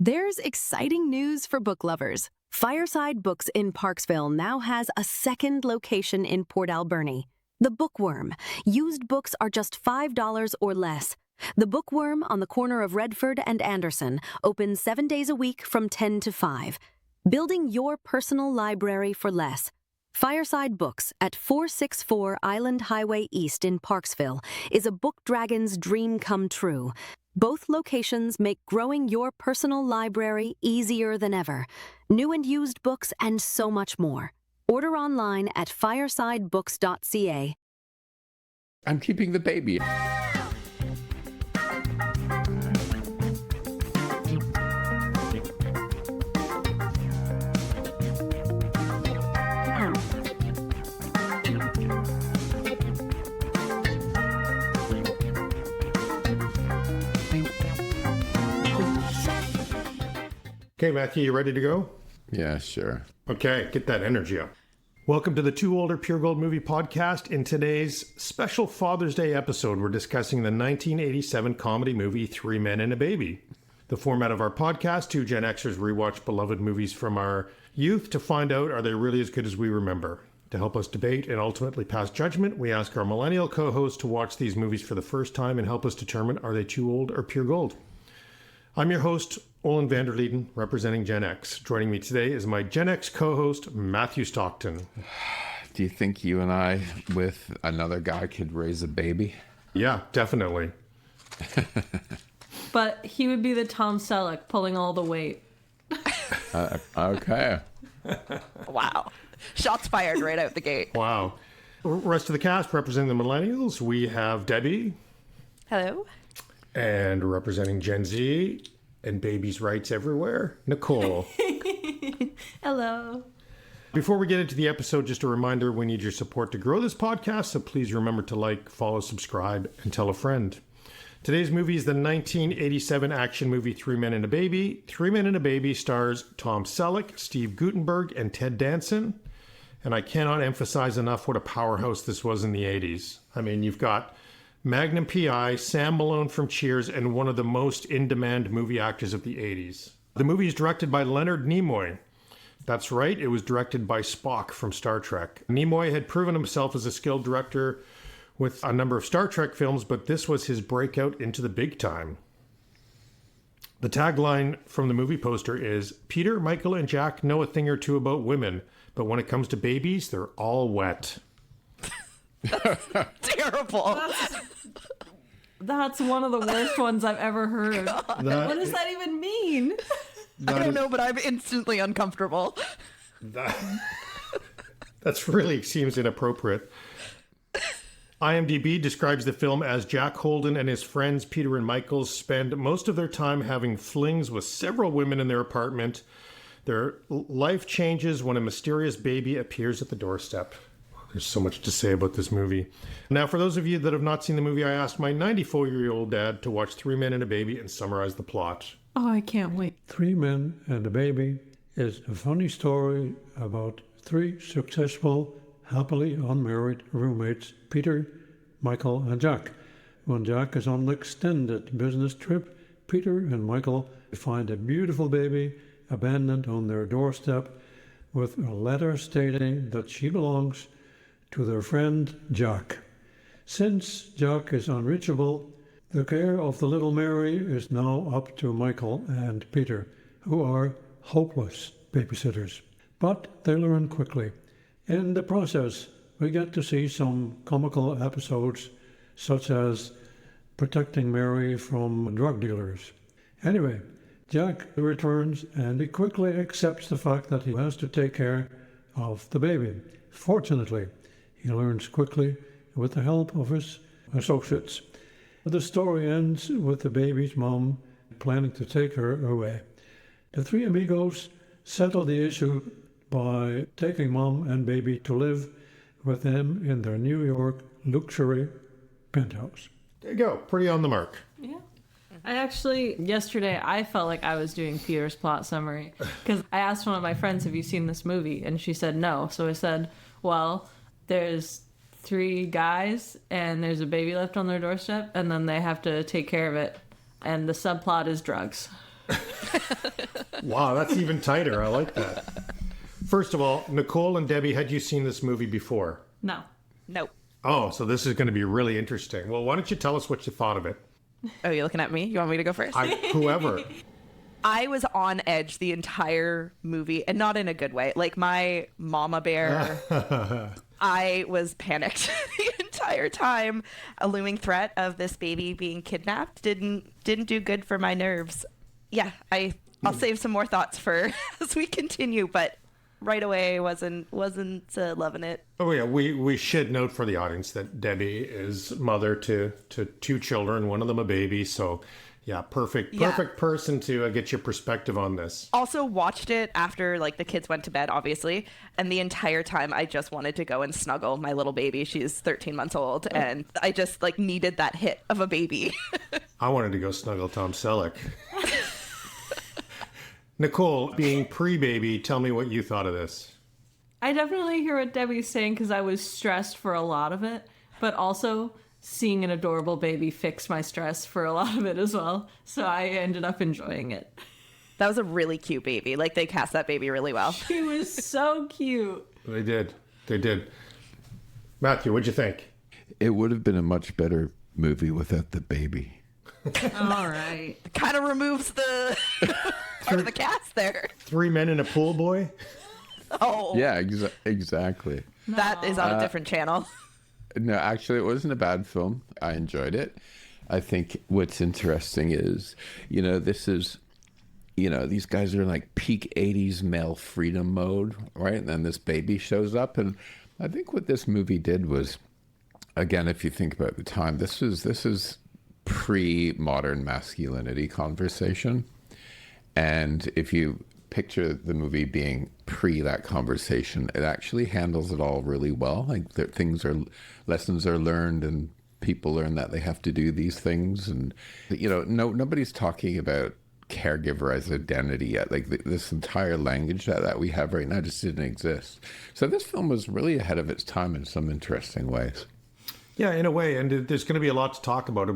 There's exciting news for book lovers. Fireside Books in Parksville now has a second location in Port Alberni. The Bookworm. Used books are just $5 or less. The Bookworm on the corner of Redford and Anderson opens 7 days a week from 10 to 5. Building your personal library for less. Fireside Books at 464 Island Highway East in Parksville is a book dragon's dream come true. Both locations make growing your personal library easier than ever. New and used books and so much more. Order online at firesidebooks.ca. I'm keeping the baby. Okay, Matthew, you ready to go? Yeah, sure. Okay, get that energy up. Welcome to the Two Older Pure Gold Movie Podcast. In today's special Father's Day episode, we're discussing the 1987 comedy movie Three Men and a Baby. The format of our podcast, two Gen Xers rewatch beloved movies from our youth to find out, are they really as good as we remember? To help us debate and ultimately pass judgment, we ask our millennial co-hosts to watch these movies for the first time and help us determine, are they too old or pure gold? I'm your host, Olen Vanderleeden, representing Gen X. Joining me today is my Gen X co-host, Matthew Stockton. Do you think you and I, with another guy, could raise a baby? Yeah, definitely. But he would be the Tom Selleck pulling all the weight. Okay. Wow. Shots fired right out the gate. Wow. Rest of the cast, representing the millennials, we have Debbie. Hello. And representing Gen Z and babies' rights everywhere, Nicole. Hello. Before we get into the episode, just a reminder, we need your support to grow this podcast, so please remember to like, follow, subscribe, and tell a friend. Today's movie is the 1987 action movie Three Men and a Baby. Three Men and a Baby stars Tom Selleck, Steve Guttenberg, and Ted Danson. And I cannot emphasize enough what a powerhouse this was in the 80s. I mean, you've got Magnum P.I., Sam Malone from Cheers, and one of the most in-demand movie actors of the 80s. The movie is directed by Leonard Nimoy. That's right, it was directed by Spock from Star Trek. Nimoy had proven himself as a skilled director with a number of Star Trek films, but this was his breakout into the big time. The tagline from the movie poster is, Peter, Michael, and Jack know a thing or two about women, but when it comes to babies, they're all wet. Terrible. That's one of the worst ones I've ever heard. What does that even mean? I don't know, but I'm instantly uncomfortable. That's really seems inappropriate. IMDb describes the film as Jack Holden and his friends Peter and Michael spend most of their time having flings with several women in their apartment. Their life changes when a mysterious baby appears at the doorstep. There's so much to say about this movie. Now, for those of you that have not seen the movie, I asked my 94-year-old dad to watch Three Men and a Baby and summarize the plot. Oh, I can't wait. Three Men and a Baby is a funny story about three successful, happily unmarried roommates, Peter, Michael, and Jack. When Jack is on an extended business trip, Peter and Michael find a beautiful baby abandoned on their doorstep with a letter stating that she belongs to their friend Jack. Since Jack is unreachable, the care of the little Mary is now up to Michael and Peter, who are hopeless babysitters. But they learn quickly. In the process, we get to see some comical episodes, such as protecting Mary from drug dealers. Anyway, Jack returns and he quickly accepts the fact that he has to take care of the baby. Fortunately, he learns quickly with the help of his associates. The story ends with the baby's mom planning to take her away. The three amigos settle the issue by taking mom and baby to live with them in their New York luxury penthouse. There you go. Pretty on the mark. Yeah. Yesterday, I felt like I was doing Peter's plot summary. Because I asked one of my friends, have you seen this movie? And she said no. So I said, well, there's three guys and there's a baby left on their doorstep and then they have to take care of it. And the subplot is drugs. Wow, that's even tighter. I like that. First of all, Nicole and Debbie, had you seen this movie before? No. Nope. Oh, so this is going to be really interesting. Well, why don't you tell us what you thought of it? Oh, you're looking at me? You want me to go first? Whoever. I was on edge the entire movie, and not in a good way. Like my mama bear, I was panicked the entire time. A looming threat of this baby being kidnapped didn't do good for my nerves. Yeah, I'll save some more thoughts for as we continue, but right away wasn't loving it. Oh yeah, we should note for the audience that Debbie is mother to two children, one of them a baby. So yeah, perfect person to get your perspective on this. Also watched it after like the kids went to bed, obviously, and the entire time I just wanted to go and snuggle my little baby. She's 13 months old, and I just like needed that hit of a baby. I wanted to go snuggle Tom Selleck. Nicole, being pre-baby, tell me what you thought of this. I definitely hear what Debbie's saying because I was stressed for a lot of it, but also seeing an adorable baby fixed my stress for a lot of it as well. So I ended up enjoying it. That was a really cute baby. Like they cast that baby really well. He was so cute. They did. Matthew, what'd you think? It would have been a much better movie without the baby. All right. Kind of removes the part of the cast there. 3 men in a pool boy? Oh. Yeah, exactly. That is on a different channel. No, actually, it wasn't a bad film. I enjoyed it. I think what's interesting is, this is, these guys are in like peak 80s male freedom mode, right? And then this baby shows up. And I think what this movie did was, again, if you think about the time, this is pre-modern masculinity conversation. And if you picture the movie being pre that conversation, it actually handles it all really well. Like lessons are learned, and people learn that they have to do these things. And nobody's talking about caregiver as identity yet. Like this entire language that we have right now just didn't exist. So this film was really ahead of its time in some interesting ways. Yeah, in a way, and there's going to be a lot to talk about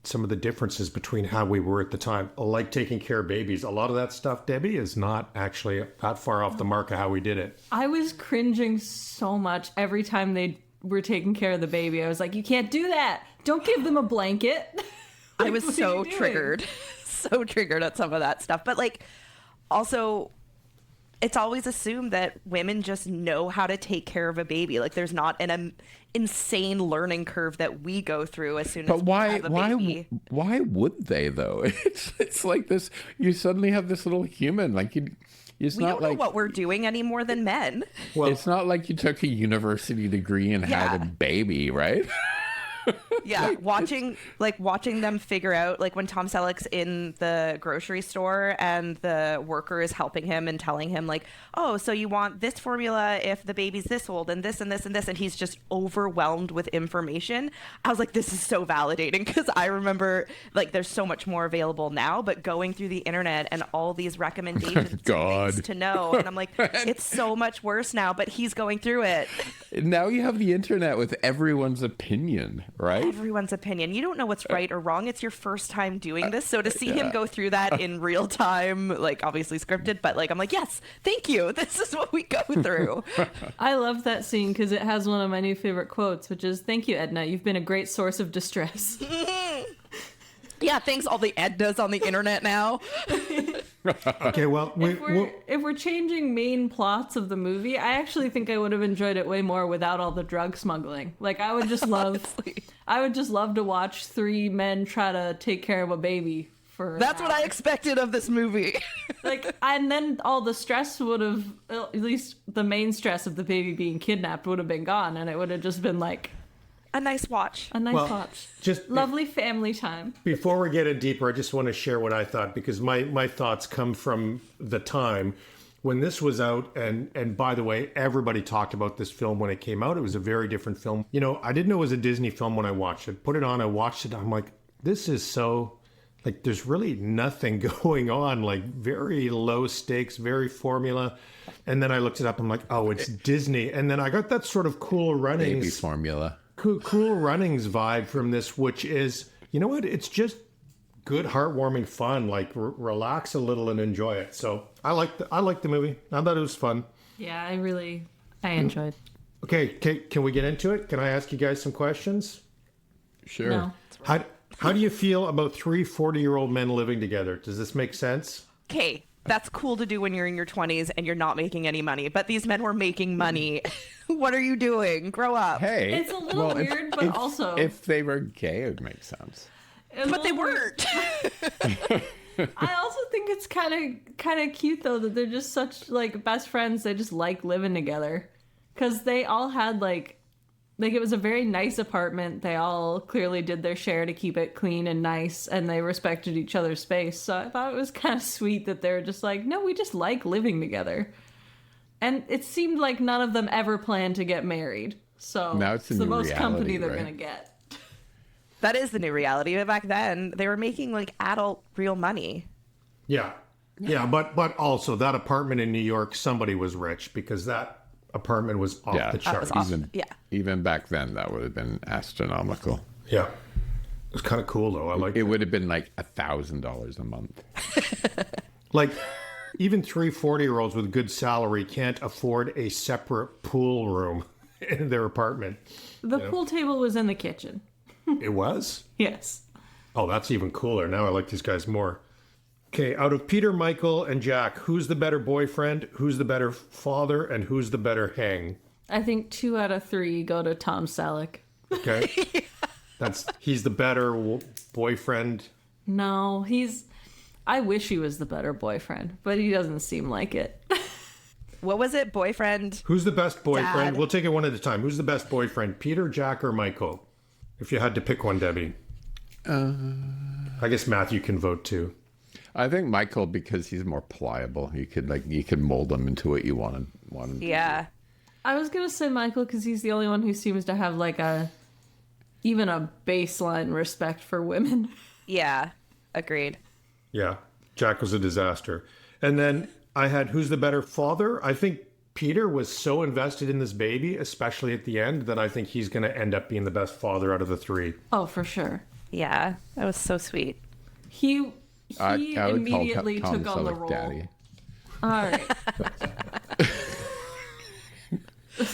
some of the differences between how we were at the time, like taking care of babies. A lot of that stuff, Debbie, is not actually that far off the mark of how we did it. I was cringing so much every time they were taking care of the baby. I was like, you can't do that. Don't give them a blanket. I was so triggered. So triggered at some of that stuff. But like, also, it's always assumed that women just know how to take care of a baby. Like there's not an insane learning curve that we go through as soon as we have a baby. Why would they though? It's like this. You suddenly have this little human. Like it's we not don't like know what we're doing any more than men. Well, it's not like you took a university degree and had a baby, right? Yeah, watching them figure out, like when Tom Selleck's in the grocery store and the worker is helping him and telling him like, oh, so you want this formula if the baby's this old and this and this and this, and he's just overwhelmed with information. I was like, this is so validating, because I remember like there's so much more available now, but going through the internet and all these recommendations and things to know, and I'm like, it's so much worse now, but he's going through it. Now you have the internet with everyone's opinion. Right? Everyone's opinion. You don't know what's right or wrong. It's your first time doing this. So to see him go through that in real time, like obviously scripted, but like I'm like, yes, thank you. This is what we go through. I love that scene because it has one of my new favorite quotes, which is, "Thank you, Edna. You've been a great source of distress." Yeah, thanks all the Ednas on the internet now. Okay, well, if we're changing main plots of the movie, I actually think I would have enjoyed it way more without all the drug smuggling. Like I would just love to watch 3 men try to take care of a baby for. That's what I expected of this movie. And then all the stress would have, at least the main stress of the baby being kidnapped would have been gone, and it would have just been like a nice watch. Just lovely family time. Before we get in deeper, I just want to share what I thought, because my thoughts come from the time when this was out. And by the way, everybody talked about this film when it came out. It was a very different film. I didn't know it was a Disney film when I watched it. Put it on, I watched it. I'm like, this is so, like, there's really nothing going on. Like, very low stakes, very formula. And then I looked it up. I'm like, oh, it's Disney. And then I got that sort of Cool Runnings. Baby formula. Cool Runnings vibe from this, which is, you know what? It's just good, heartwarming fun. Like relax a little and enjoy it. So I liked the movie. I thought it was fun. Yeah, I enjoyed. Okay, can we get into it? Can I ask you guys some questions? Sure. No. How do you feel about 3 40-year-old men living together? Does this make sense? Okay, that's cool to do when you're in your 20s and you're not making any money. But these men were making money. What are you doing? Grow up. Hey, It's a little weird, but also... if they were gay, it would make sense. But they weren't. I also think it's kind of cute though that they're just such like best friends. They just like living together because they all had like it was a very nice apartment. They all clearly did their share to keep it clean and nice, and they respected each other's space. So I thought it was kind of sweet that they're just like, no, we just like living together. And it seemed like none of them ever planned to get married. So now it's the most reality, company they're right? gonna get. That is the new reality. But back then, they were making like adult real money. Yeah. Yeah, but also that apartment in New York, somebody was rich because that apartment was off Yeah. the That charts. was awesome. Even back then, that would have been astronomical. Yeah. It was kind of cool though. I like It would have been like $1,000 a month. Like, even 3 40-year-olds with good salary can't afford a separate pool room in their apartment. The pool table was in the kitchen. It was? Yes. Oh, that's even cooler. Now I like these guys more. Okay, out of Peter, Michael, and Jack, who's the better boyfriend, who's the better father, and who's the better hang? I think 2 out of 3 go to Tom Selleck. Okay? He's the better boyfriend. No, I wish he was the better boyfriend, but he doesn't seem like it. What was it? Boyfriend? Who's the best boyfriend? Dad. We'll take it one at a time. Who's the best boyfriend, Peter, Jack, or Michael? If you had to pick one, Debbie. I guess Matthew can vote too. I think Michael, because he's more pliable. You could mold him into what you want him to Yeah. I was gonna say Michael because he's the only one who seems to have like even a baseline respect for women. Yeah. Agreed. Yeah, Jack was a disaster. And then I had who's the better father? I think Peter was so invested in this baby, especially at the end, that I think he's going to end up being the best father out of the 3. Oh, for sure. Yeah. That was so sweet. He I would call immediately Tom took on the Selleck role. Daddy. All right.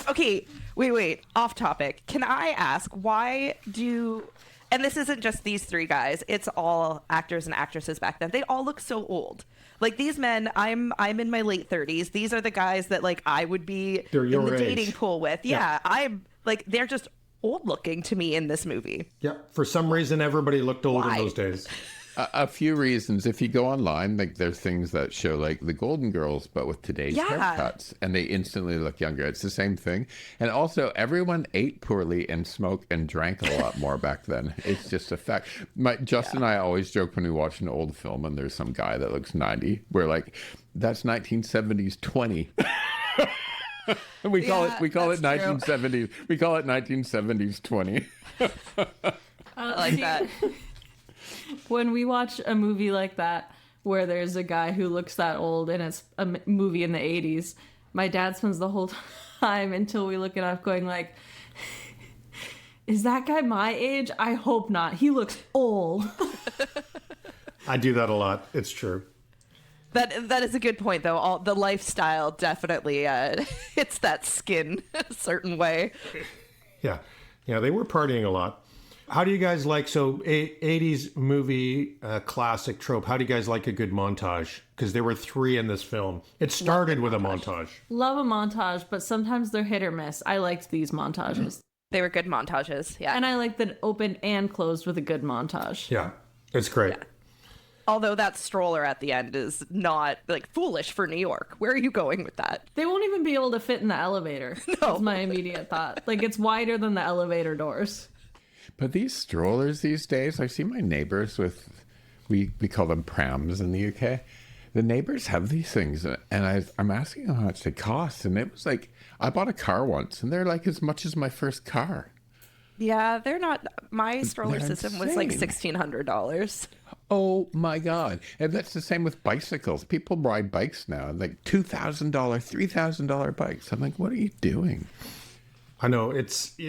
Okay, wait. Off topic. Can I ask and this isn't just these 3 guys, it's all actors and actresses back then. They all look so old. Like these men, I'm in my late 30s. These are the guys that like I would be They're in your the age. dating pool with. Yeah, I'm like they're just old looking to me in this movie. Yeah, for some reason, everybody looked old Why? in those days. A few reasons. If you go online, like there's things that show like the Golden Girls, but with today's Yeah. haircuts, and they instantly look younger. It's the same thing. And also, everyone ate poorly and smoked and drank a lot more back then. It's just a fact. Justin and I always joke when we watch an old film and there's some guy that looks 90. We're like, that's 1970s 20. we call it 1970s. We call it 1970s 20. I like that. When we watch a movie like that, where there's a guy who looks that old and it's a movie in the 80s, my dad spends the whole time until we look it up going like, is that guy my age? I hope not. He looks old. I do that a lot. It's true. That is a good point though. The lifestyle definitely hits that skin a certain way. Yeah, they were partying a lot. How do you guys like, 80s movie classic trope, how do you guys like a good montage? Because there were 3 in this film. It started with a montage. Love a montage, but sometimes they're hit or miss. I liked these montages. They were good montages. Yeah. And I like that opened and closed with a good montage. Yeah, it's great. Yeah. Although that stroller at the end is not like foolish for New York. Where are you going with that? They won't even be able to fit in the elevator. No. That's my immediate thought. Like, it's wider than the elevator doors. But these strollers these days, I see my neighbors with, we call them prams in the UK. The neighbors have these things, and I'm asking how much they cost, and it was like, I bought a car once, and they're like as much as my first car. Yeah, they're not. My stroller They're system was like insane. $1,600. Oh my God. And that's the same with bicycles. People ride bikes now, like $2,000, $3,000 bikes. I'm like, what are you doing? I know.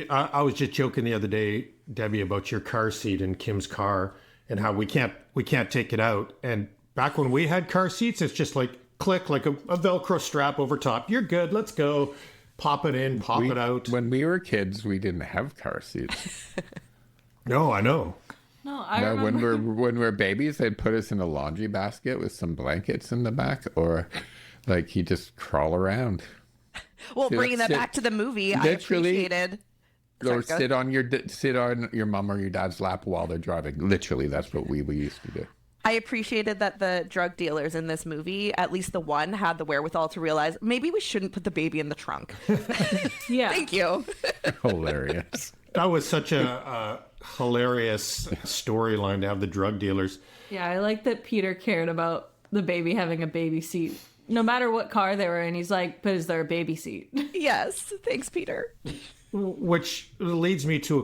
I was just joking the other day, Debbie, about your car seat in Kim's car and how we can't we can't take it out. And back when we had car seats, it's just like click, like a Velcro strap over top. You're good. Let's go. Pop it in, pop it out. When we were kids, we didn't have car seats. No, I know. No, I remember. When we were babies, they'd put us in a laundry basket with some blankets in the back, or like you just crawl around. Well, bringing that back to the movie, I appreciated. Or sit on your mom or your dad's lap while they're driving. Literally, that's what we used to do. I appreciated that the drug dealers in this movie, at least the one, had the wherewithal to realize maybe we shouldn't put the baby in the trunk. Yeah. Thank you. Hilarious. That was such a hilarious storyline to have the drug dealers. Yeah, I like that Peter cared about the baby having a baby seat. No matter what car they were in, he's like, but is there a baby seat? Yes. Thanks, Peter. Which leads me to a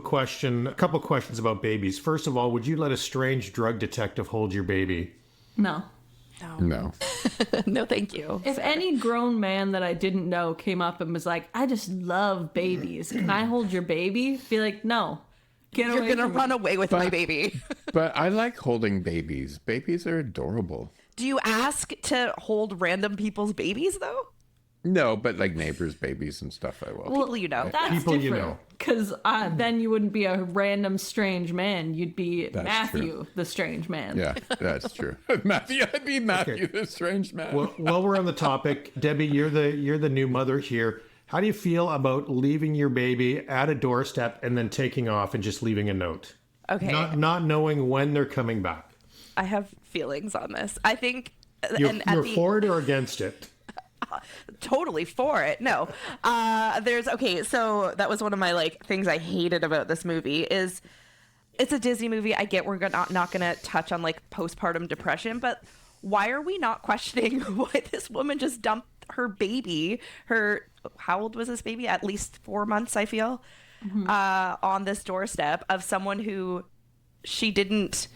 couple questions about babies. First of all, would you let a strange drug detective hold your baby? No. No. No, thank you. If any grown man that I didn't know came up and was like, I just love babies, can I hold your baby? Be like, no. You're going to run away with my baby. But I like holding babies. Babies are adorable. Do you ask to hold random people's babies, though? No, but like neighbors' babies and stuff, I will. People you know. That's People you different. know. Because then you wouldn't be a random strange man. You'd be That's Matthew, true. the strange man. Yeah, that's true. Matthew, I'd be Matthew, the strange man. Well, while we're on the topic, Debbie, you're the new mother here. How do you feel about leaving your baby at a doorstep and then taking off and just leaving a note? Okay. Not knowing when they're coming back. I have feelings on this. I think... You're for it or against it? Totally for it. No. So that was one of my things I hated about this movie is it's a Disney movie. I get we're not going to touch on postpartum depression, but why are we not questioning why this woman just dumped her baby, how old was this baby? At least 4 months, I feel, on this doorstep of someone who she didn't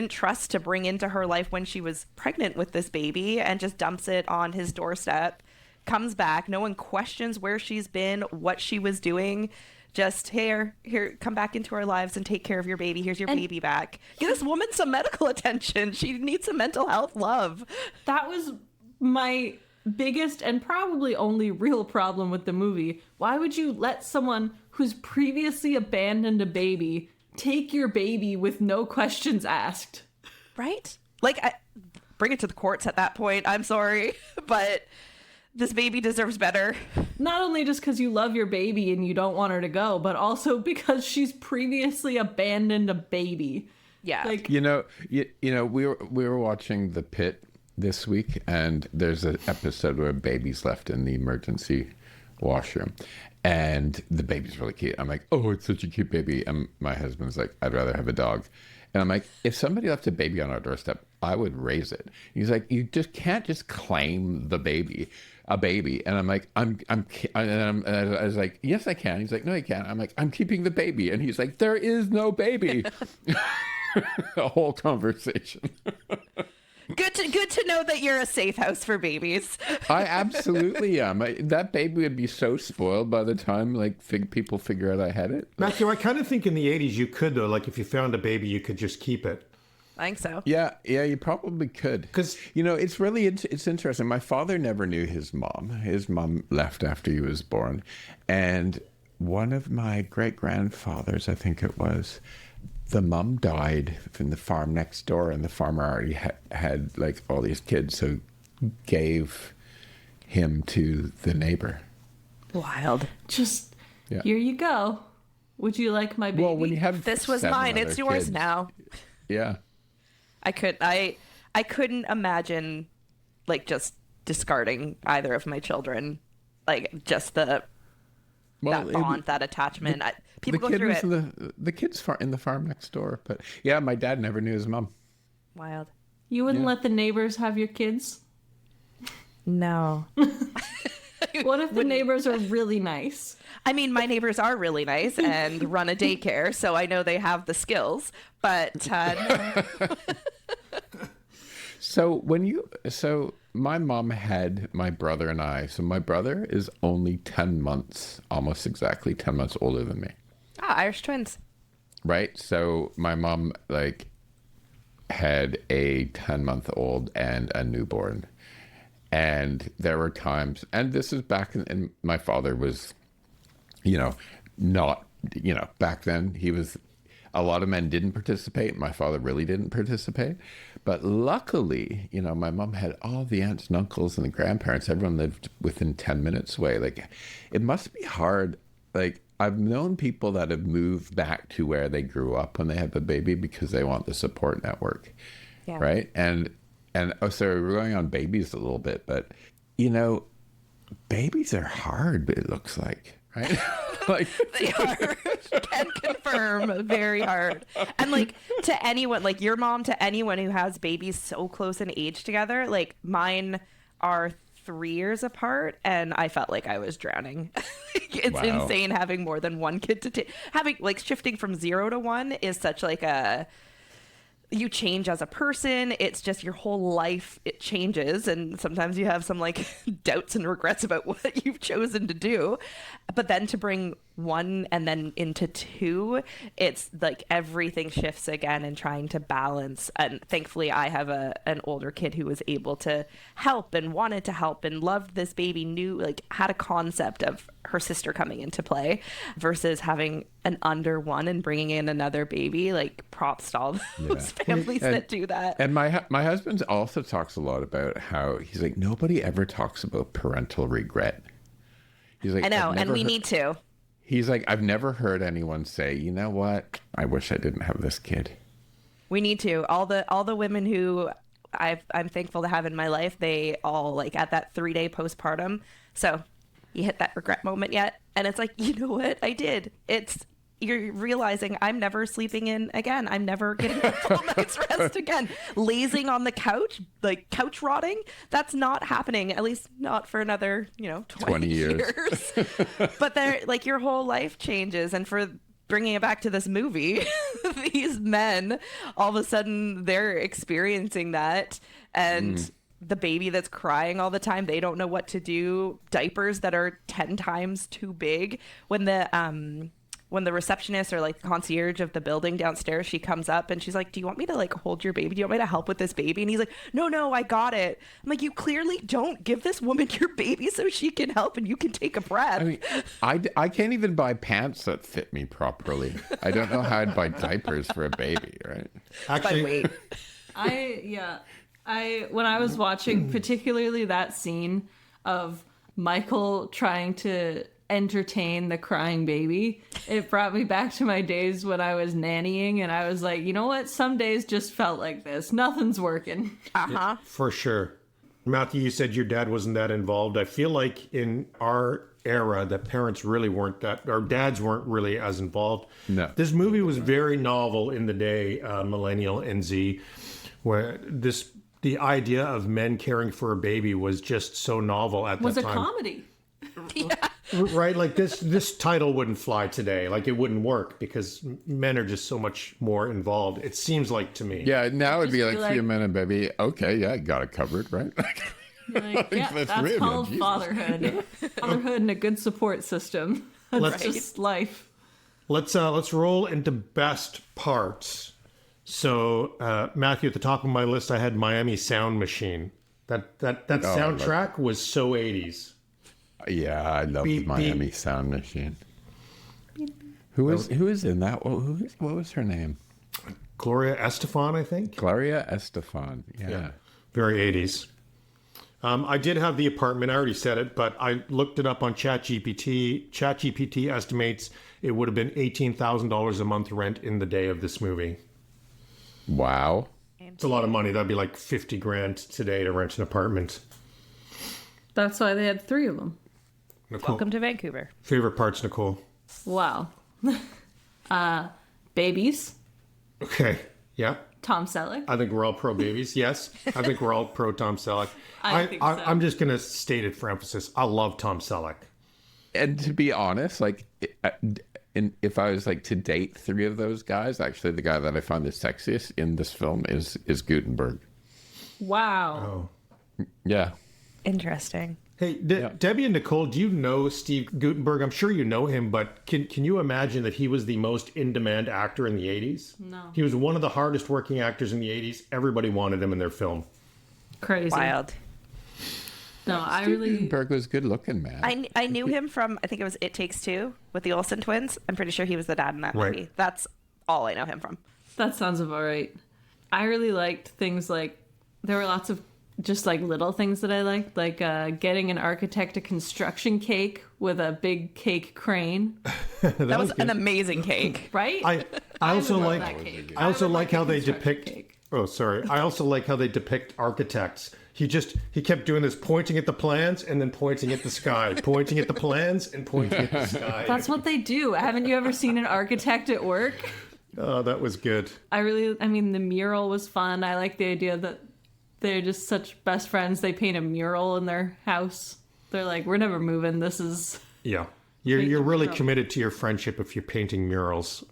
trust to bring into her life when she was pregnant with this baby, and just dumps it on his doorstep, comes back. No one questions where she's been, what she was doing. Just, here, come back into our lives and take care of your baby. Here's your baby back. Give this woman some medical attention. She needs some mental health love. That was my biggest and probably only real problem with the movie. Why would you let someone who's previously abandoned a baby take your baby with no questions asked? Right? Bring it to the courts at that point. I'm sorry, but this baby deserves better. Not only just because you love your baby and you don't want her to go, but also because she's previously abandoned a baby. Yeah. We were watching The Pit this week, and there's an episode where a baby's left in the emergency washroom. And the baby's really cute. I'm like, oh, it's such a cute baby. And my husband's like, I'd rather have a dog. And I'm like, if somebody left a baby on our doorstep, I would raise it. He's like, you just can't just claim a baby. And I'm like, I was like, yes, I can. He's like, no, you can't. I'm like, I'm keeping the baby. And he's like, there is no baby. A whole conversation. Good to know that you're a safe house for babies. I absolutely am. That baby would be so spoiled by the time people figure out I had it. Matthew, I kind of think in the 80s you could, though. If you found a baby, you could just keep it. I think so. Yeah, you probably could. Because, it's interesting. My father never knew his mom. His mom left after he was born. And one of my great-grandfathers, I think it was, the mom died from the farm next door, and the farmer already had all these kids, so gave him to the neighbor. Wild. Just, Here you go. Would you like my baby? Well, when you have this was mine, it's yours kids, now. Yeah. I couldn't imagine just discarding either of my children. Just that bond, that attachment. People go through it. The kids in the farm next door. But yeah, my dad never knew his mom. Wild. You wouldn't let the neighbors have your kids? No. What if the neighbors are really nice? I mean, my neighbors are really nice and run a daycare, so I know they have the skills. But no. So my mom had my brother and I. So my brother is only 10 months, almost exactly 10 months older than me. Irish twins. Right? So my mom, had a 10-month-old and a newborn. And there were times, and this is back in my father was, not, back then he was, a lot of men didn't participate. My father really didn't participate. But luckily, my mom had all the aunts and uncles and the grandparents. Everyone lived within 10 minutes away. Like, it must be hard. Like, I've known people that have moved back to where they grew up when they have a baby because they want the support network. Yeah. Right? And so we're going on babies a little bit, but, babies are hard, it looks like. Right? Like, they are. Can confirm, very hard. And like to anyone, like your mom, to anyone who has babies so close in age together, like mine are 3 years apart, and I felt like I was drowning. It's wow. insane having more than one kid to take. Having like shifting from 0 to 1 is such like a. You change as a person. It's just your whole life. It changes. And sometimes you have some like doubts and regrets about what you've chosen to do. But then to bring one and then into two, it's like everything shifts again and trying to balance. And thankfully I have an older kid who was able to help and wanted to help and loved this baby, knew like had a concept of her sister coming into play versus having an under one and bringing in another baby. Like props to all those families that do that. And my husband also talks a lot about how he's like, nobody ever talks about parental regret. He's like, I know, and we need to. He's like, I've never heard anyone say, you know what? I wish I didn't have this kid. We need to. All the women who I'm thankful to have in my life, they all like at that 3-day postpartum. So you hit that regret moment yet? And it's like, you know what? I did. You're realizing I'm never sleeping in again. I'm never getting a full night's rest again. Lazing on the couch, like couch rotting, that's not happening, at least not for another, 20 years. But like your whole life changes. And for bringing it back to this movie, these men, all of a sudden they're experiencing that. And the baby that's crying all the time, they don't know what to do. Diapers that are 10 times too big. When the receptionist or like concierge of the building downstairs, she comes up and she's like, do you want me to like hold your baby? Do you want me to help with this baby? And he's like, no, I got it. I'm like, you clearly don't. Give this woman your baby so she can help and you can take a breath. I mean, I can't even buy pants that fit me properly. I don't know how I'd buy diapers for a baby, right? Actually, when I was watching particularly that scene of Michael trying to entertain the crying baby, it brought me back to my days when I was nannying, and I was like, you know what? Some days just felt like this. Nothing's working. Yeah, for sure. Matthew, you said your dad wasn't that involved. I feel like in our era that parents really weren't that, or dads weren't really as involved. No. This movie was very novel in the day, Millennial and Z, where the idea of men caring for a baby was just so novel at that time. Was a comedy. Yeah. Right, like this title wouldn't fly today. Like it wouldn't work because men are just so much more involved. It seems like to me. Yeah, now it'd be like 3 minutes, baby. Okay, yeah, got it covered, right? That's called fatherhood. Fatherhood and a good support system. That's just life. Let's roll into best parts. So Matthew, at the top of my list, I had Miami Sound Machine. That soundtrack was so 80s. Yeah, I love the Miami Sound Machine. Who is in that? What was her name? Gloria Estefan, I think. Gloria Estefan. Yeah. Very 80s. I did have The Apartment. I already said it, but I looked it up on ChatGPT. ChatGPT estimates it would have been $18,000 a month rent in the day of this movie. Wow. It's a lot of money. That'd be like $50,000 today to rent an apartment. That's why they had 3 of them. Nicole, welcome to Vancouver. Favorite parts, Nicole? Wow. Babies. Okay. Yeah. Tom Selleck. I think we're all pro babies. Yes. I think we're all pro Tom Selleck. I think so. I'm just going to state it for emphasis. I love Tom Selleck. And to be honest, like, if I was like to date 3 of those guys, actually the guy that I find the sexiest in this film is Guttenberg. Wow. Oh. Yeah. Interesting. Hey, Debbie and Nicole, do you know Steve Guttenberg? I'm sure you know him, but can you imagine that he was the most in-demand actor in the 80s? No. He was one of the hardest working actors in the 80s. Everybody wanted him in their film. Crazy. Wild. No, I Steve really... Guttenberg was good looking, man. I knew him from, I think it was It Takes Two with the Olsen twins. I'm pretty sure he was the dad in that movie. That's all I know him from. That sounds about right. I really liked things like... There were lots of just like little things that I liked, like getting an architect a construction cake with a big cake crane. that was an amazing cake. Right? I also would love like that cake. I also would like a how they construction depict cake. Oh, sorry. I also like how they depict architects. He kept doing this, pointing at the plans and then pointing at the sky, pointing at the plans and pointing at the sky. That's what they do. Haven't you ever seen an architect at work? Oh, that was good. I mean, the mural was fun. I like the idea that they're just such best friends. They paint a mural in their house. They're like, we're never moving. This is... Yeah. You're really committed to your friendship if you're painting murals.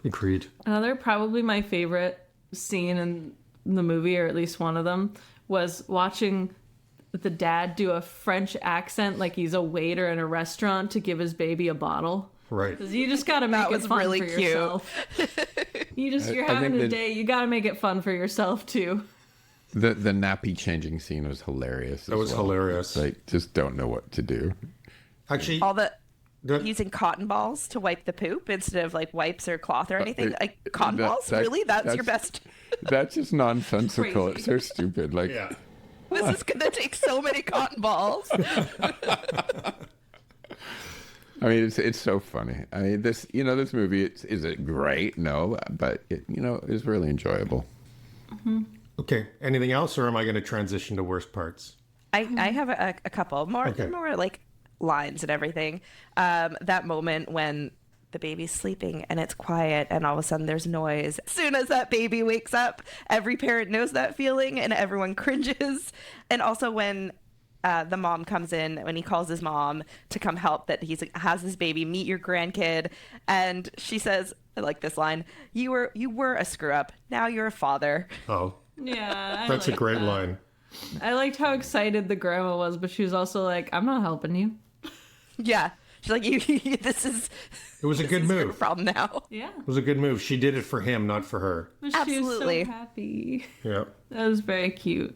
Agreed. Another, probably my favorite scene in the movie, or at least one of them, was watching the dad do a French accent like he's a waiter in a restaurant to give his baby a bottle. Right. Because you just got to make it fun really for cute. yourself. You're having a day. You got to make it fun for yourself, too. The nappy changing scene was hilarious. That was hilarious. Like, just don't know what to do. Actually, All the using cotton balls to wipe the poop instead of like wipes or cloth or anything. Like cotton balls? Really? That's your best. That's just nonsensical. It's so stupid. Like, yeah. This is gonna take so many cotton balls. I mean, it's so funny. I mean, this movie, is it great? No, but it is really enjoyable. Mm-hmm. Okay. Anything else, or am I going to transition to worst parts? I have a couple more like lines and everything. That moment when the baby's sleeping and it's quiet and all of a sudden there's noise. As soon as that baby wakes up, every parent knows that feeling and everyone cringes. And also when the mom comes in, when he calls his mom to come help, that he has his baby meet your grandkid, and she says, I like this line, you were a screw up, now you're a father. Oh, Yeah. that's a great line. I liked how excited the grandma was, but she was also like, I'm not helping you. Yeah, she's like, it was a good move. Your problem now. Yeah. It was a good move. She did it for him, not for her. But Absolutely. She was so happy. Yeah. That was very cute.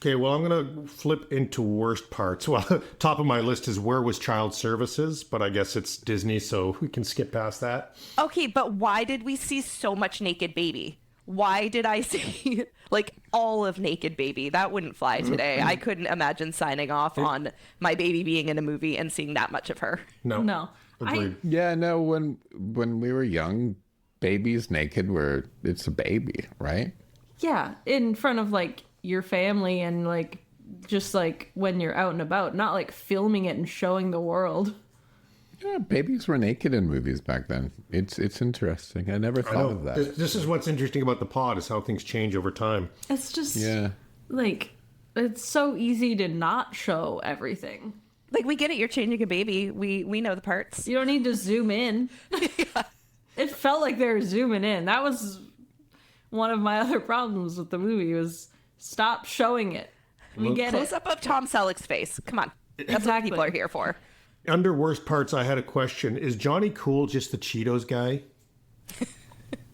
Okay, well, I'm going to flip into worst parts. Well, top of my list is where was child services, but I guess it's Disney, so we can skip past that. Okay, but why did we see so much naked baby? Why did I see like all of naked baby? That wouldn't fly today. I couldn't imagine signing off on my baby being in a movie and seeing that much of her. No. Agreed. Yeah, no. When we were young, babies naked it's a baby, right? Yeah, in front of like your family and like just like when you're out and about, not like filming it and showing the world. Yeah, babies were naked in movies back then. It's interesting. I never thought of that. This is what's interesting about the pod, is how things change over time. It's just Yeah. like it's so easy to not show everything. Like, we get it, you're changing a baby. We know the parts. You don't need to zoom in. It felt like they were zooming in. That was one of my other problems with the movie, was stop showing it. We get Close it. up of Tom Selleck's face. Come on. That's what people are here for. Under worst parts, I had a question. Is Johnny Cool just the Cheetos guy?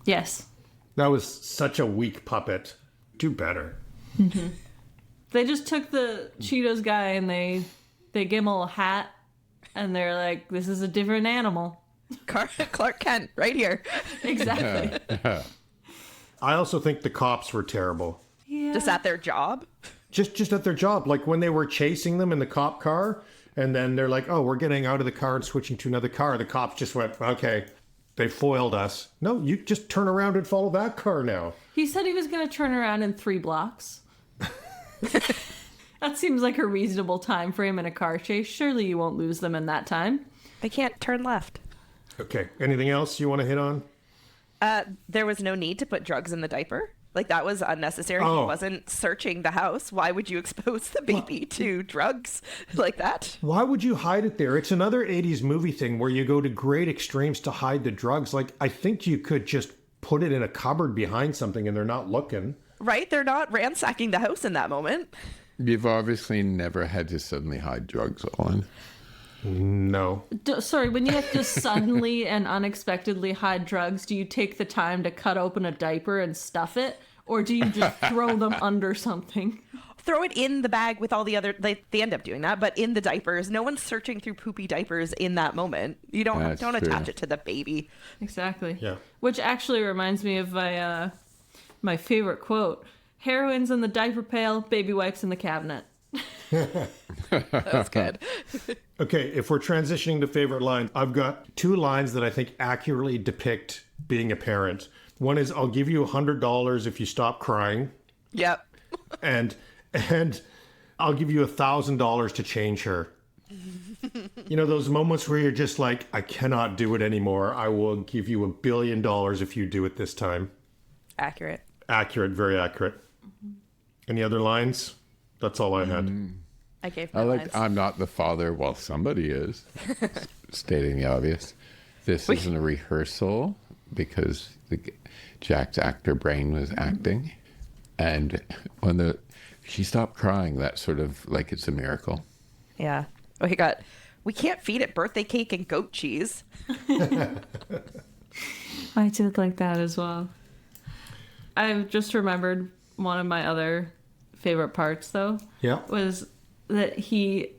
Yes. That was such a weak puppet. Do better. Mm-hmm. They just took the Cheetos guy and they gave him a little hat and they're like, this is a different animal. Clark Kent, right here. Exactly. I also think the cops were terrible. Yeah. Just at their job. Just at their job. Like when they were chasing them in the cop car, and then they're like, oh, we're getting out of the car and switching to another car. The cops just went, okay, they foiled us. No, you just turn around and follow that car now. He said he was going to turn around in 3 blocks. That seems like a reasonable time frame in a car chase. Surely you won't lose them in that time. They can't turn left. Okay. Anything else you want to hit on? There was no need to put drugs in the diaper. Like, that was unnecessary. Oh. He wasn't searching the house. Why would you expose the baby to drugs like that? Why would you hide it there? It's another 80s movie thing where you go to great extremes to hide the drugs. Like, I think you could just put it in a cupboard behind something and they're not looking. Right? They're not ransacking the house in that moment. You've obviously never had to suddenly hide drugs, Olen. No. Sorry, when you have to suddenly and unexpectedly hide drugs, do you take the time to cut open a diaper and stuff it? Or do you just throw them under something? Throw it in the bag with all the other, they end up doing that, but in the diapers. No one's searching through poopy diapers in that moment. You don't attach it to the baby. Exactly. Yeah. Which actually reminds me of my favorite quote. Heroin's in the diaper pail, baby wipes in the cabinet. That's good. Okay, if we're transitioning to favorite lines, I've got two lines that I think accurately depict being a parent. One is, I'll give you $100 if you stop crying. Yep. And I'll give you $1,000 to change her. You know, those moments where you're just like, I cannot do it anymore. I will give you $1 billion if you do it this time. Accurate. Accurate, very accurate. Any other lines? That's all I had. I gave I my like, lines. I'm not the father. Well, somebody is. Stating the obvious. This isn't a rehearsal because Jack's actor brain was acting. And when she stopped crying, that's sort of like it's a miracle. Yeah. We can't feed it birthday cake and goat cheese. I took like that as well. I've just remembered one of my other favorite parts, though. Yeah. Was that he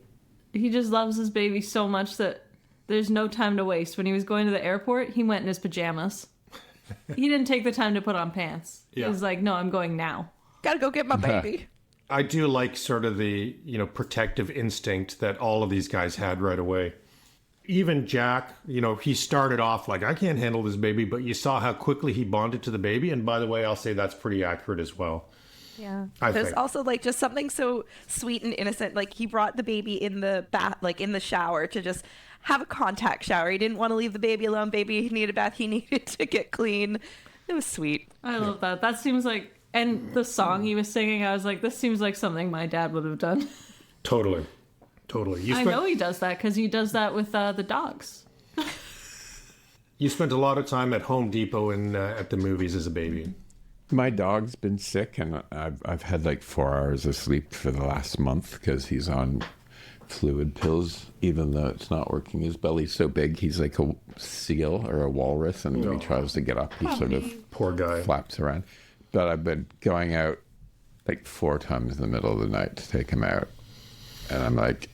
just loves his baby so much that there's no time to waste. When he was going to the airport, he went in his pajamas. He didn't take the time to put on pants. Yeah. He was like, no, I'm going now. Gotta go get my baby. I do like sort of the, protective instinct that all of these guys had right away. Even Jack, he started off like, I can't handle this baby, but you saw how quickly he bonded to the baby. And by the way, I'll say that's pretty accurate as well. Yeah. I There's think. also like just something so sweet and innocent. Like he brought the baby in the bath, like in the shower to just have a contact shower. He didn't want to leave the baby alone. Baby needed a bath. He needed to get clean. It was sweet. I love that. That seems like, and the song he was singing, I was like, this seems like something my dad would have done. Totally. I know he does that because he does that with the dogs. You spent a lot of time at Home Depot and at the movies as a baby. My dog's been sick, and I've had like 4 hours of sleep for the last month because he's on fluid pills, even though it's not working. His belly's so big, he's like a seal or a walrus, and when he tries to get up, he sort of Poor guy. flaps around. But I've been going out like 4 times in the middle of the night to take him out, and I'm like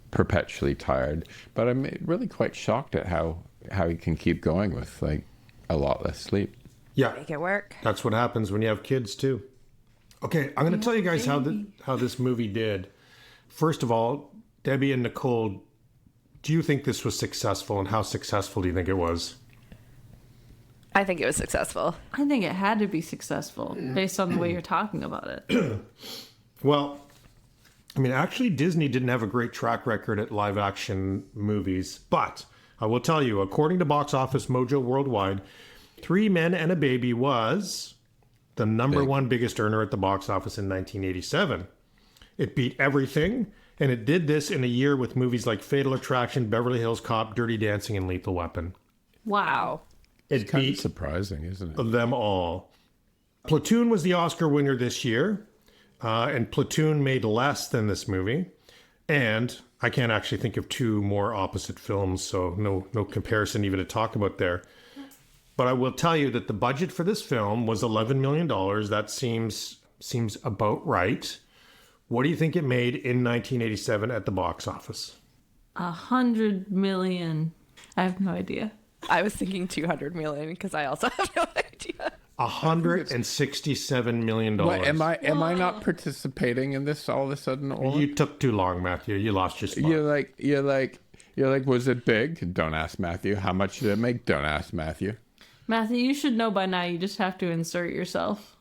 perpetually tired. But I'm really quite shocked at how he can keep going with like a lot less sleep. Yeah. Make it work. That's what happens when you have kids too. Okay, I'm going to tell you guys how this movie did. First of all, Debbie and Nicole, do you think this was successful, and how successful do you think it was? I think it was successful. I think it had to be successful based on the way you're talking about it. Well, I mean, actually, Disney didn't have a great track record at live action movies, but I will tell you, according to Box Office Mojo Worldwide, Three Men and a Baby was the number one biggest earner at the box office in 1987. It beat everything, and it did this in a year with movies like Fatal Attraction, Beverly Hills Cop, Dirty Dancing, and Lethal Weapon. Wow. It Kind of beat surprising, isn't it? them all. Platoon was the Oscar winner this year, and Platoon made less than this movie. And I can't actually think of two more opposite films, so no comparison even to talk about there. But I will tell you that the budget for this film was $11 million. That seems about right. What do you think it made in 1987 at the box office? 100 million. I have no idea. I was thinking 200 million because I also have no idea. $167 million. What, am I not participating in this all of a sudden, Olen? You took too long, Matthew. You lost your spot. You're like, was it big? Don't ask Matthew. How much did it make? Don't ask Matthew. Matthew, you should know by now. You just have to insert yourself.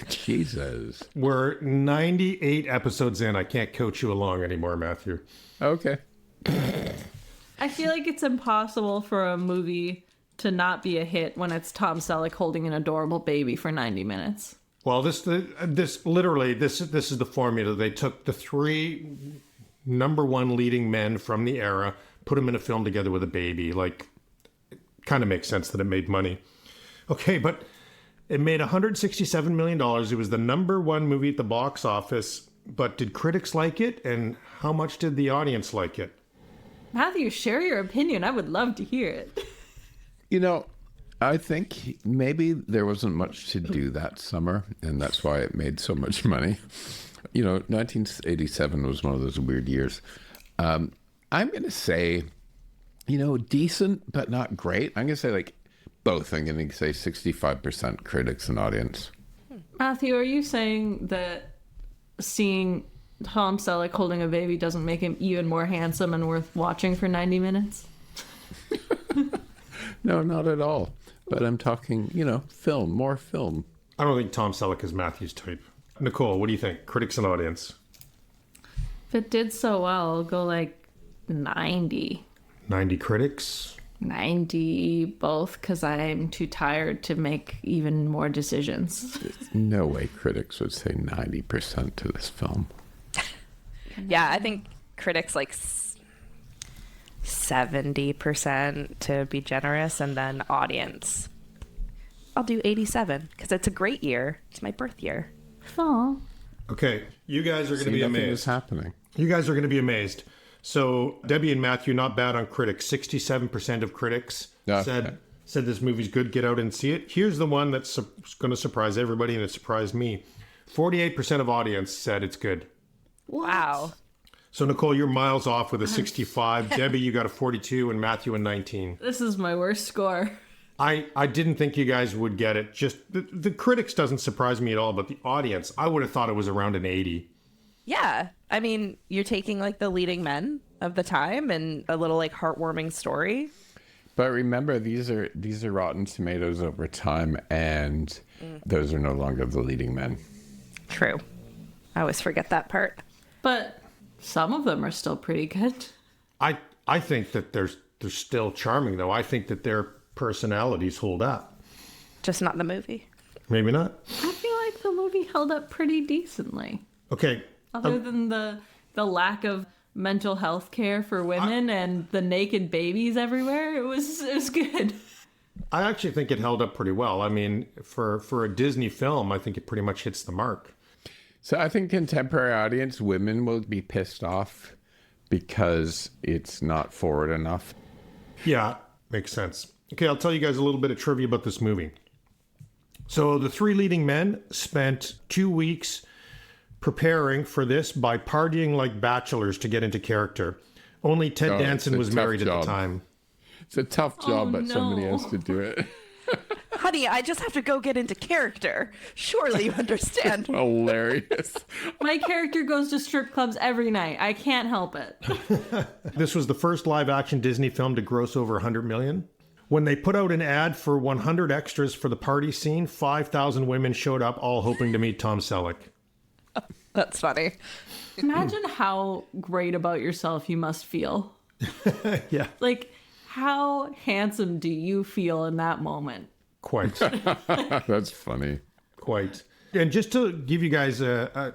Jesus. We're 98 episodes in. I can't coach you along anymore, Matthew. Okay. I feel like it's impossible for a movie to not be a hit when it's Tom Selleck holding an adorable baby for 90 minutes. Well, this is the formula. They took the three number one leading men from the era, put them in a film together with a baby. Like, it kind of makes sense that it made money. Okay, but it made $167 million. It was the number one movie at the box office but did critics like it? And how much did the audience like it? Matthew, share your opinion. I would love to hear it. You know, I think maybe there wasn't much to do that summer, and that's why it made so much money. You know, 1987 was one of those weird years. I'm going to say, you know, decent, but not great. I'm going to say like both. I'm going to say 65% critics and audience. Matthew, are you saying that seeing Tom Selleck holding a baby doesn't make him even more handsome and worth watching for 90 minutes? No, not at all. But I'm talking, you know, film, more film. I don't think Tom Selleck is Matthew's type. Nicole, what do you think? Critics and audience. If it did so well, I'll go like 90. 90 critics. 90 both, because I'm too tired to make even more decisions. There's no way critics would say 90% to this film. Yeah, I think critics like 70% to be generous, and then audience, I'll do 87 because it's a great year. It's my birth year. Oh. Okay, you guys are going to be nothing amazed. is happening. You guys are going to be amazed. So Debbie and Matthew, not bad on critics. 67% of critics said this movie's good. Get out and see it. Here's the one that's going to surprise everybody, and it surprised me. 48% of audience said it's good. Wow. So Nicole, you're miles off with a 65. Debbie, you got a 42, and Matthew a 19. This is my worst score. I didn't think you guys would get it. Just the critics doesn't surprise me at all, but the audience, I would have thought it was around an 80. Yeah. I mean, you're taking like the leading men of the time and a little like heartwarming story. But remember, these are Rotten Tomatoes over time, and those are no longer the leading men. True. I always forget that part. But some of them are still pretty good. I think that they're still charming, though. I think that their personalities hold up. Just not the movie. Maybe not. I feel like the movie held up pretty decently. Okay. Other than the lack of mental health care for women and the naked babies everywhere, it was good. I actually think it held up pretty well. I mean, for a Disney film, I think it pretty much hits the mark. So I think contemporary audience, women will be pissed off because it's not forward enough. Yeah, makes sense. Okay, I'll tell you guys a little bit of trivia about this movie. So the three leading men spent 2 weeks preparing for this by partying like bachelors to get into character. Only Ted Danson was married at the time. It's a tough job, but no. somebody has to do it. Honey, I just have to go get into character. Surely you understand. Hilarious. My character goes to strip clubs every night. I can't help it. This was the first live-action Disney film to gross over 100 million. When they put out an ad for 100 extras for the party scene, 5,000 women showed up, all hoping to meet Tom Selleck. That's funny. Imagine how great about yourself you must feel. Yeah. Like, how handsome do you feel in that moment? Quite. That's funny. Quite. And just to give you guys a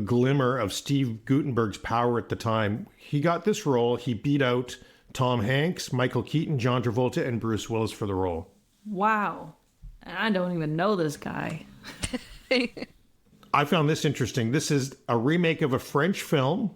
glimmer of Steve Guttenberg's power at the time, he got this role. He beat out Tom Hanks, Michael Keaton, John Travolta, and Bruce Willis for the role. Wow. And I don't even know this guy. I found this interesting. This is a remake of a French film,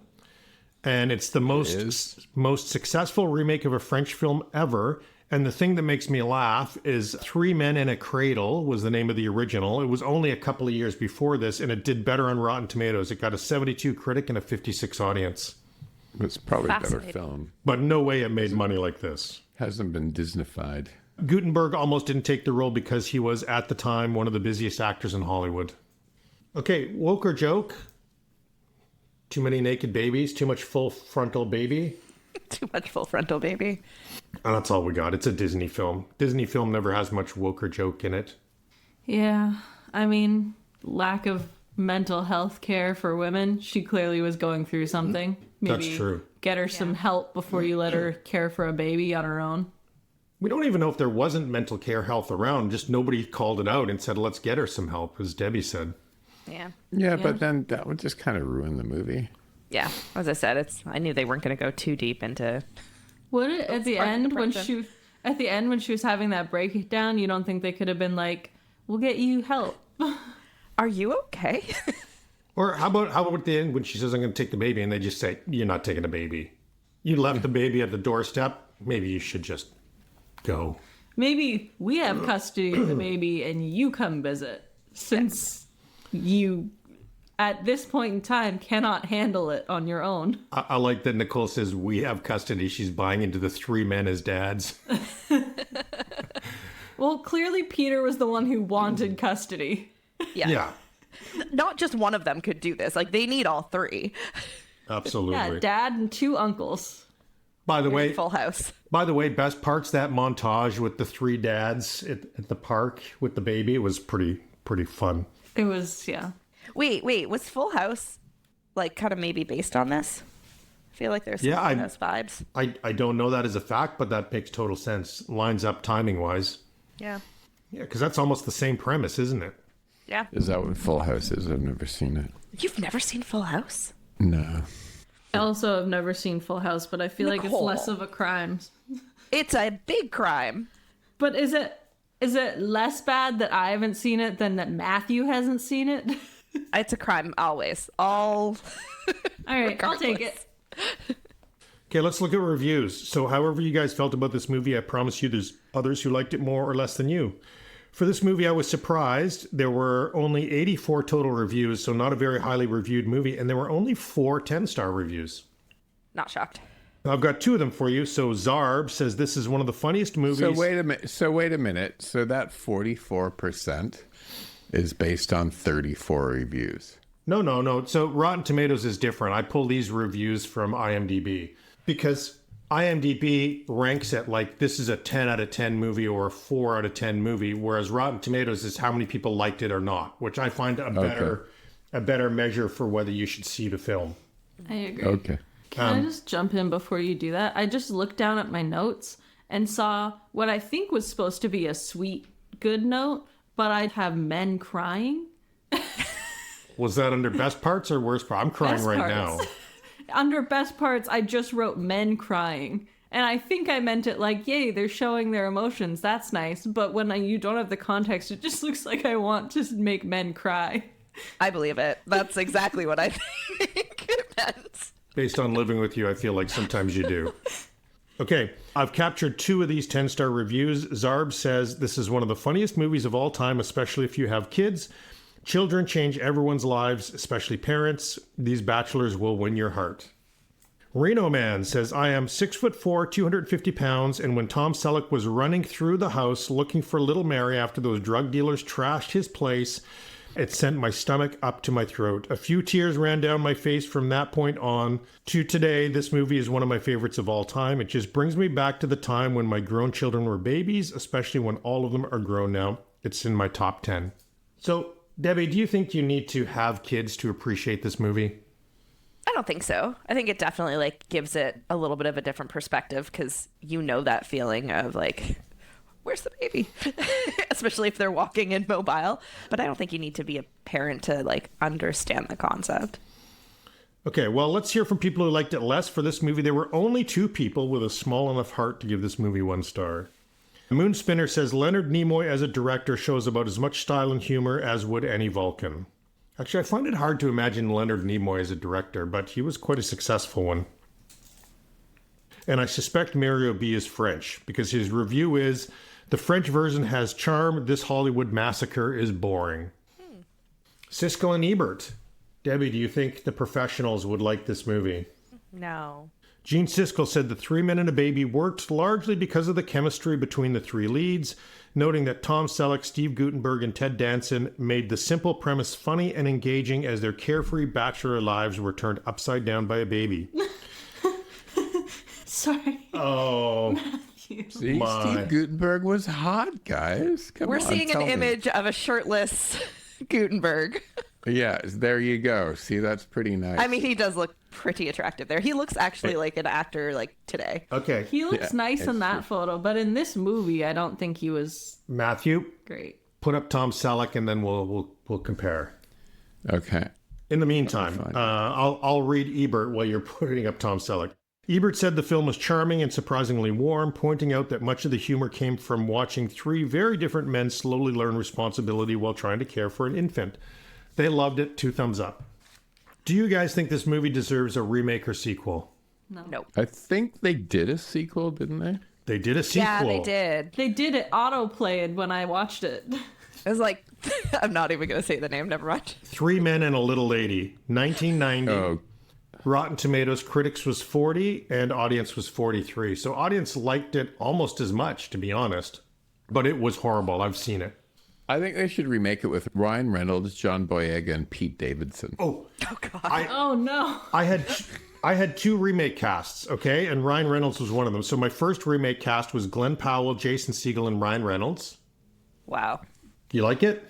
and it's the most successful remake of a French film ever. And the thing that makes me laugh is Three Men in a Cradle was the name of the original. It was only a couple of years before this, and it did better on Rotten Tomatoes. It got a 72 critic and a 56 audience. It's probably a better film. But no way it made money like this. Hasn't been Disneyfied. Guttenberg almost didn't take the role because he was, at the time, one of the busiest actors in Hollywood. Okay, woke or joke? Too many naked babies? Too much full frontal baby? Too much full frontal baby. And that's all we got. It's a Disney film. Disney film never has much woke or joke in it. Yeah, I mean, lack of mental health care for women. She clearly was going through something. Maybe That's true. Get her some help before you let her care for a baby on her own. We don't even know if there wasn't mental care health around. Just nobody called it out and said, let's get her some help, as Debbie said. Yeah, But then that would just kind of ruin the movie. Yeah. As I said, I knew they weren't going to go too deep into. Would it at the end when depression. she was having that breakdown? You don't think they could have been like, "We'll get you help"? Are you okay? Or how about at the end when she says, I'm going to take the baby, and they just say, you're not taking the baby. You left the baby at the doorstep. Maybe you should just go. Maybe we have custody of the baby and you come visit, since you, at this point in time, cannot handle it on your own. I like that Nicole says we have custody. She's buying into the three men as dads. Well, clearly Peter was the one who wanted custody. Yeah. Not just one of them could do this. Like, they need all three. Absolutely. Yeah, dad and two uncles. By the way, Full House. By the way, best parts, that montage with the three dads at the park with the baby, it was pretty fun. It was, yeah. Wait, was Full House, like, kind of maybe based on this? I feel like there's some Full House vibes. I don't know that as a fact, but that makes total sense. Lines up timing-wise. Yeah. Yeah, because that's almost the same premise, isn't it? Yeah. Is that what Full House is? I've never seen it. You've never seen Full House? No. I also have never seen Full House, but I feel like it's Nicole. less of a crime. It's a big crime. But is it less bad that I haven't seen it than that Matthew hasn't seen it? It's a crime always. All right, I'll take it. Okay, let's look at reviews. So however you guys felt about this movie, I promise you there's others who liked it more or less than you. For this movie, I was surprised. There were only 84 total reviews, so not a very highly reviewed movie, and there were only 4 10-star reviews. Not shocked. I've got 2 of them for you. So Zarb says this is one of the funniest movies. So wait a minute. So that 44% is based on 34 reviews. No. So Rotten Tomatoes is different. I pull these reviews from IMDb because IMDb ranks it like this is a 10 out of 10 movie or a 4 out of 10 movie, whereas Rotten Tomatoes is how many people liked it or not, which I find a better measure for whether you should see the film. I agree. Okay. Can I just jump in before you do that? I just looked down at my notes and saw what I think was supposed to be a sweet, good note, but I'd have men crying. Was that under best parts or worst parts? I'm crying Best right parts. now. Under best parts, I just wrote men crying. And I think I meant it like, yay, they're showing their emotions. That's nice. But when you don't have the context, it just looks like I want to make men cry. I believe it. That's exactly what I think it meant. Based on living with you, I feel like sometimes you do. Okay, I've captured 2 of these 10-star reviews. Zarb says, this is one of the funniest movies of all time, especially if you have kids. Children change everyone's lives, especially parents. These bachelors will win your heart. Reno Man says, I am 6'4", 250 pounds, and when Tom Selleck was running through the house looking for little Mary after those drug dealers trashed his place, it sent my stomach up to my throat. A few tears ran down my face from that point on to today. This movie is one of my favorites of all time. It just brings me back to the time when my grown children were babies, especially when all of them are grown now. It's in my top 10. So, Debbie, do you think you need to have kids to appreciate this movie? I don't think so. I think it definitely gives it a little bit of a different perspective because you know that feeling of where's the baby? Especially if they're walking in mobile. But I don't think you need to be a parent to understand the concept. Okay, well, let's hear from people who liked it less. For this movie, there were only 2 people with a small enough heart to give this movie 1 star. Moonspinner says Leonard Nimoy as a director shows about as much style and humor as would any Vulcan. Actually, I find it hard to imagine Leonard Nimoy as a director, but he was quite a successful one. And I suspect Mario B is French, because his review is, the French version has charm, this Hollywood massacre is boring. Siskel and Ebert. Debbie, do you think the professionals would like this movie? No. Gene Siskel said The 3 Men and a Baby worked largely because of the chemistry between the 3 leads, noting that Tom Selleck, Steve Guttenberg, and Ted Danson made the simple premise funny and engaging as their carefree bachelor lives were turned upside down by a baby. Sorry. Oh. Matthew. See, My. Steve Guttenberg was hot, guys. Come We're on, seeing an tell me. image of a shirtless Guttenberg. Yeah, there you go. See, that's pretty nice. I mean, he does look pretty attractive there. He looks actually like an actor today. Okay. He looks nice in it's that photo, but in this movie, I don't think he was Matthew, great. put up Tom Selleck and then we'll compare. Okay. In the meantime, Fine. I'll read Ebert while you're putting up Tom Selleck. Ebert said the film was charming and surprisingly warm, pointing out that much of the humor came from watching 3 very different men slowly learn responsibility while trying to care for an infant. They loved it. 2 thumbs up. Do you guys think this movie deserves a remake or sequel? Nope. I think they did a sequel, didn't they? They did a sequel. Yeah, they did. They did it auto-played when I watched it. It was like, I'm not even going to say the name, never mind. Three Men and a Little Lady, 1990. Oh, Rotten Tomatoes critics was 40 and audience was 43. So audience liked it almost as much, to be honest. But it was horrible. I've seen it. I think they should remake it with Ryan Reynolds, John Boyega, and Pete Davidson. Oh, God. Oh, no. I had two remake casts, okay? And Ryan Reynolds was one of them. So my first remake cast was Glenn Powell, Jason Segel, and Ryan Reynolds. Wow. Do you like it?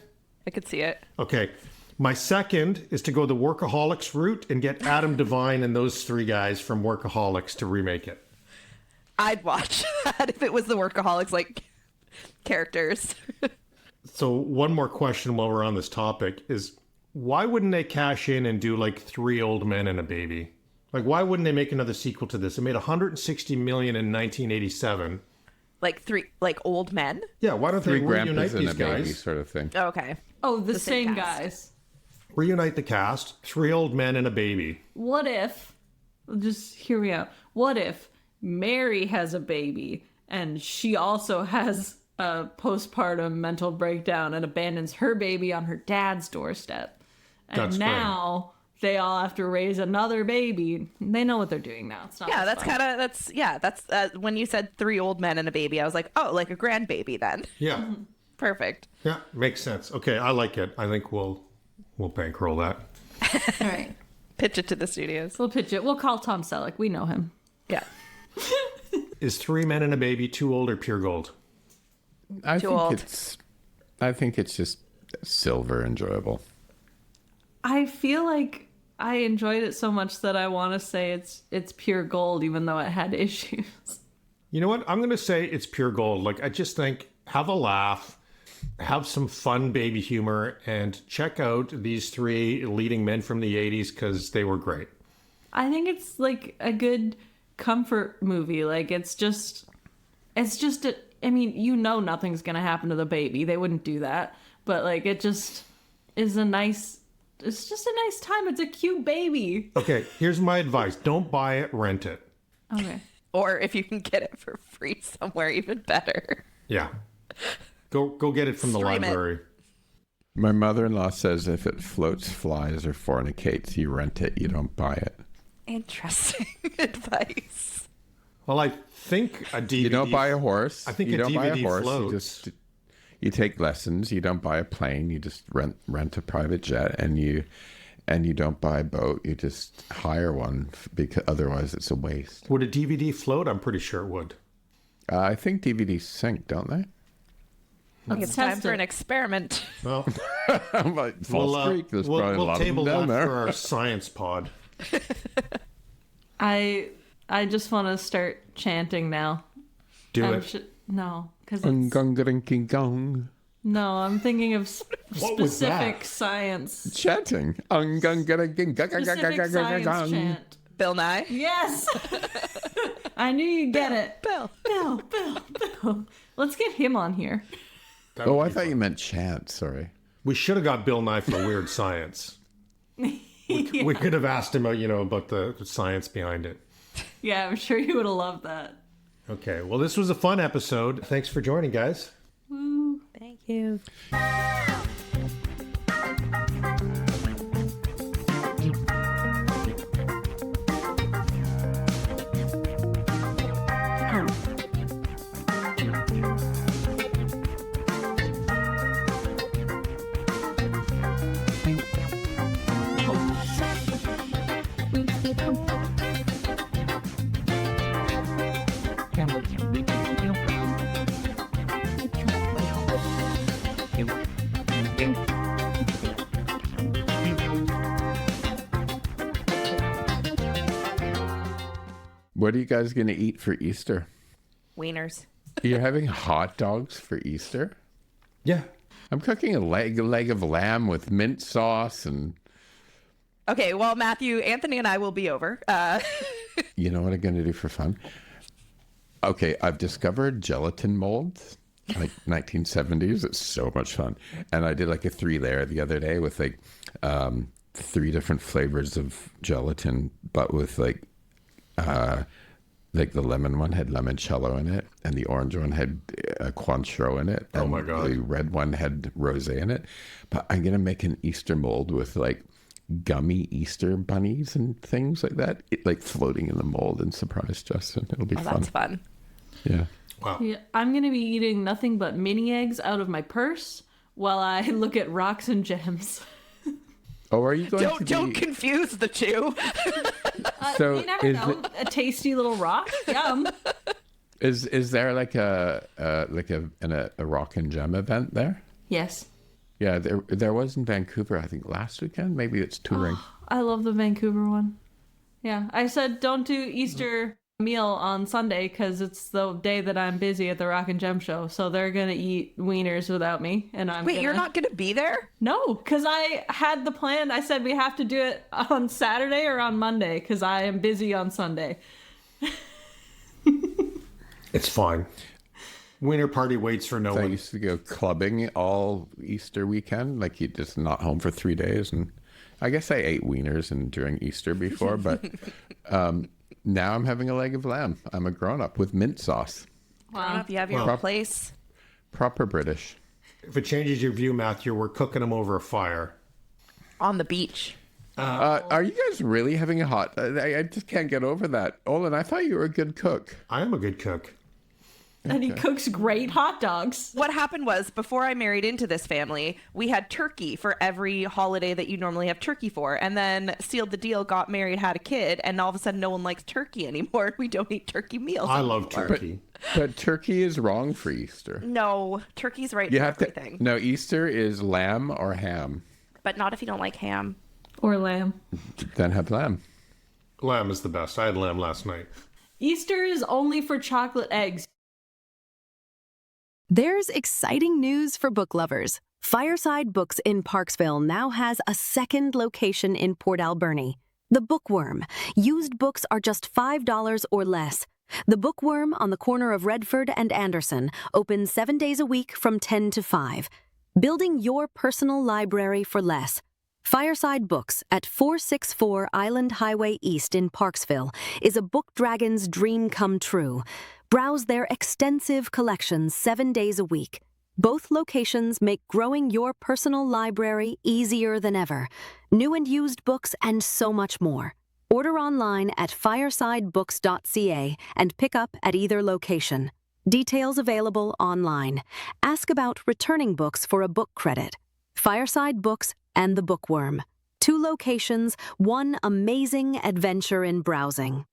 I could see it. Okay. My second is to go the Workaholics route and get Adam Devine and those three guys from Workaholics to remake it. I'd watch that if it was the Workaholics, like, characters. So one more question while we're on this topic is, why wouldn't they cash in and do like Three Old Men and a Baby? Like, why wouldn't they make another sequel to this? It made $160 million in 1987. Like old men? Yeah, why don't they Three reunite grandpas and these a baby guys? sort of thing. Okay. Oh, the same same cast. guys. Reunite the cast, Three Old Men and a Baby. What if, just hear me out, what if Mary has a baby and she also has a postpartum mental breakdown and abandons her baby on her dad's doorstep? And That's now they all have to raise another baby. They know what they're doing now. It's not Yeah, as that's fun. kind of, that's when you said three old men and a baby, I was like, oh, like a grandbaby then. Yeah, Perfect. yeah, makes sense. Okay, I like it. I think we'll bankroll that. All right. Pitch it to the studios. We'll pitch it. We'll call Tom Selleck. We know him. Yeah. Is Three Men and a Baby too old or pure gold? I Too think old. it's just silver enjoyable. I feel like I enjoyed it so much that I want to say it's pure gold, even though it had issues. You know what? I'm going to say it's pure gold. Like, I just think have a laugh, have some fun baby humor, and check out these three leading men from the 80s because they were great. I think it's like a good comfort movie. Like I mean, you know nothing's going to happen to the baby. They wouldn't do that. But like it just is it's just a nice time. It's a cute baby. Okay, here's my advice. Don't buy it, rent it. Okay. Or if you can get it for free somewhere, even better. Yeah. Go get it from the Stream it. library. My mother-in-law says if it floats, flies, or fornicates, you rent it, you don't buy it. Interesting advice. Well, I think a DVD... You don't buy a horse. I think you a don't buy a DVD horse. floats. You take lessons. You don't buy a plane. You just rent a private jet, and you don't buy a boat. You just hire one because otherwise it's a waste. Would a DVD float? I'm pretty sure it would. I think DVDs sink, don't they? I think it's time for an experiment. Well, Like False Creek. There's probably a we'll lot table of them that down for there. our science pod. I just want to start chanting now. Do it. No, because Gong. no, I'm thinking of What was specific that? science. Chanting. Specific science chant. Bill Nye? Yes. I knew you'd get it. Bill. Bill. Let's get him on here. Oh, I thought you meant chant. Sorry. We should have got Bill Nye for Weird Science. We could have asked him, about the science behind it. Yeah, I'm sure you would have loved that. Okay, well, this was a fun episode. Thanks for joining, guys. Thank you. What are you guys going to eat for Easter? Wieners. You're having hot dogs for Easter? Yeah. I'm cooking a leg of lamb with mint sauce and... Okay, well, Matthew, Anthony and I will be over. You know what I'm going to do for fun? Okay, I've discovered gelatin molds, like 1970s. It's so much fun. And I did like a 3-layer the other day with like 3 different flavors of gelatin, but with like the lemon one had limoncello in it, and the orange one had Cointreau in it. Oh and my God. The red one had rosé in it. But I'm gonna make an Easter mold with like gummy Easter bunnies and things like that, like floating in the mold, and surprise Justin. It'll be fun. That's fun. Yeah. Wow. Yeah, I'm going to be eating nothing but mini eggs out of my purse while I look at rocks and gems. Oh, are you going to Don't be... confuse the two. So You never know. A tasty little rock. Yum. Is there like a rock and gem event there? Yes. Yeah, there was in Vancouver, I think last weekend. Maybe it's touring. I love the Vancouver one. Yeah. I said don't do Easter meal on Sunday because it's the day that I'm busy at the Rock and Gem show. So they're going to eat wieners without me. And You're not going to be there? No, because I had the plan. I said we have to do it on Saturday or on Monday because I am busy on Sunday. It's fine. Winter party waits for no So I one. used to go clubbing all Easter weekend, like you just not home for 3 days. And I guess I ate wieners during Easter before, but now I'm having a leg of lamb. I'm a grown-up with mint sauce. Wow. You have your own place. Proper British. If it changes your view, Matthew, we're cooking them over a fire. On the beach. Are you guys really having a hot... I just can't get over that. Olen, I thought you were a good cook. I am a good cook. And he cooks great hot dogs. What happened was, before I married into this family, we had turkey for every holiday that you normally have turkey for. And then sealed the deal, got married, had a kid, and all of a sudden no one likes turkey anymore. We don't eat turkey meals I anymore. love turkey. But turkey is wrong for Easter. No, turkey's right You for have everything. to... No, Easter is lamb or ham. But not if you don't like ham. Or lamb. Then have lamb. Lamb is the best. I had lamb last night. Easter is only for chocolate eggs. There's exciting news for book lovers. Fireside Books in Parksville now has a second location in Port Alberni. The Bookworm. Used books are just $5 or less. The Bookworm on the corner of Redford and Anderson opens 7 days a week from 10 to 5. Building your personal library for less. Fireside Books at 464 Island Highway East in Parksville is a book dragon's dream come true. Browse their extensive collections 7 days a week. Both locations make growing your personal library easier than ever. New and used books and so much more. Order online at firesidebooks.ca and pick up at either location. Details available online. Ask about returning books for a book credit. Fireside Books and the Bookworm. 2 locations, one amazing adventure in browsing.